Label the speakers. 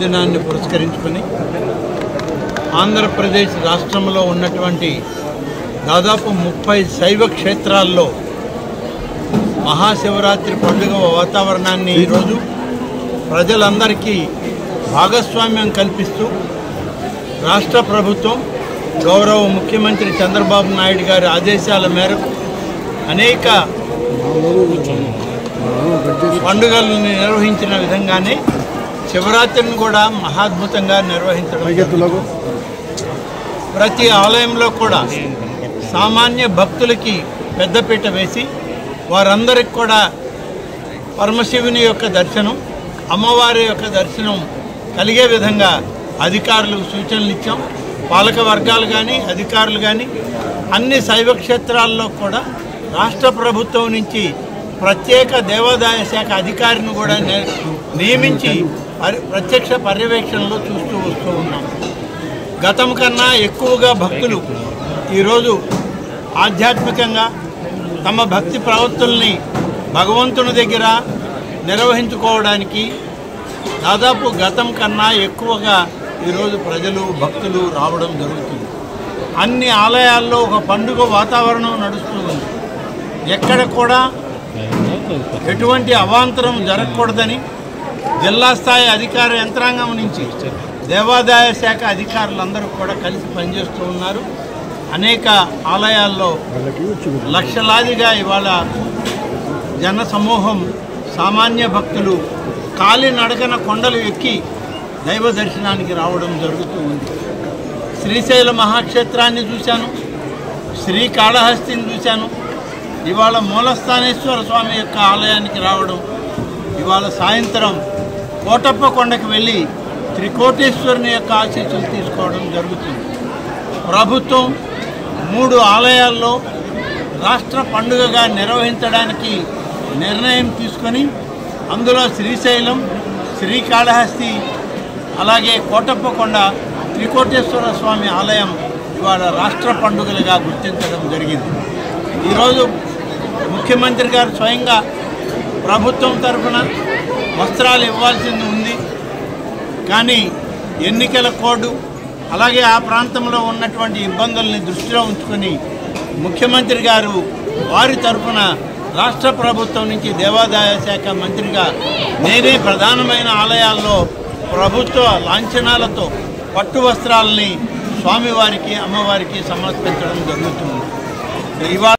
Speaker 1: దినాన్ని పురస్కరించుకొని ఆంధ్రప్రదేశ్ రాష్ట్రంలో ఉన్నటువంటి దాదాపు 30 శైవ క్షేత్రాల్లో మహాశివరాత్రి పండుగ వాతావరణాన్ని ఈరోజు ప్రజలందరికీ భాగస్వామ్యం కల్పిస్తూ రాష్ట్ర ప్రభుత్వం గౌరవ ముఖ్యమంత్రి చంద్రబాబు నాయుడు గారి ఆదేశాల మేరకు అనేక పండుగలను నిర్వహించిన విధంగానే శివరాత్రిని కూడా మహాద్భుతంగా నిర్వహించడం. ప్రతి ఆలయంలో కూడా సామాన్య భక్తులకి పెద్దపీట వేసి వారందరికి కూడా పరమశివుని యొక్క దర్శనం, అమ్మవారి యొక్క దర్శనం కలిగే విధంగా అధికారులకు సూచనలు ఇచ్చాం. పాలక వర్గాలు కానీ అధికారులు కానీ అన్ని శైవ క్షేత్రాల్లో కూడా రాష్ట్ర ప్రభుత్వం నుంచి ప్రత్యేక దేవాదాయ శాఖ అధికారిని కూడా నియమించి ప్రత్యక్ష పర్యవేక్షణలో చూస్తూ వస్తూ ఉన్నాం. గతం కన్నా ఎక్కువగా భక్తులు ఈరోజు ఆధ్యాత్మికంగా తమ భక్తి ప్రవృత్తుల్ని భగవంతుని దగ్గర నిర్వహించుకోవడానికి దాదాపు గతం కన్నా ఎక్కువగా ఈరోజు ప్రజలు భక్తులు రావడం జరుగుతుంది. అన్ని ఆలయాల్లో ఒక పండుగ వాతావరణం నడుస్తూ ఉంది. ఎక్కడ కూడా ఎటువంటి అవాంతరం జరగకూడదని జిల్లా స్థాయి అధికార యంత్రాంగం నుంచి దేవాదాయ శాఖ అధికారులందరూ కూడా కలిసి పనిచేస్తూ ఉన్నారు. అనేక ఆలయాల్లో లక్షలాదిగా ఇవాళ జన సమూహం సామాన్య భక్తులు కాలినడకన కొండలు ఎక్కి దైవ దర్శనానికి రావడం జరుగుతూ ఉంది. శ్రీశైల మహాక్షేత్రాన్ని చూశాను, శ్రీకాళహస్తిని చూశాను. ఇవాళ మూలస్థానేశ్వర స్వామి యొక్క ఆలయానికి రావడం, ఇవాళ సాయంత్రం కోటప్ప కొండకు వెళ్ళి త్రికోటేశ్వరుని యొక్క ఆశీస్సులు తీసుకోవడం జరుగుతుంది. ప్రభుత్వం 3 ఆలయాల్లో రాష్ట్ర పండుగగా నిర్వహించడానికి నిర్ణయం తీసుకొని అందులో శ్రీశైలం, శ్రీకాళహస్తి, అలాగే కోటప్ప కొండ, త్రికోటేశ్వర స్వామి ఆలయం ఇవాళ రాష్ట్ర పండుగలుగా గుర్తించడం జరిగింది. ఈరోజు ముఖ్యమంత్రి గారు స్వయంగా ప్రభుత్వం తరఫున వస్త్రాలు ఇవ్వాల్సింది ఉంది. కానీ ఎన్నికల కోడ్ అలాగే ఆ ప్రాంతంలో ఉన్నటువంటి ఇబ్బందుల్ని దృష్టిలో ఉంచుకొని ముఖ్యమంత్రి గారు వారి తరఫున రాష్ట్ర ప్రభుత్వం నుంచి దేవాదాయ శాఖ మంత్రిగా నేనే ప్రధానమైన ఆలయాల్లో ప్రభుత్వ లాంఛనాలతో పట్టు వస్త్రాలని స్వామివారికి అమ్మవారికి సమర్పించడం జరుగుతుంది. ఇవాళ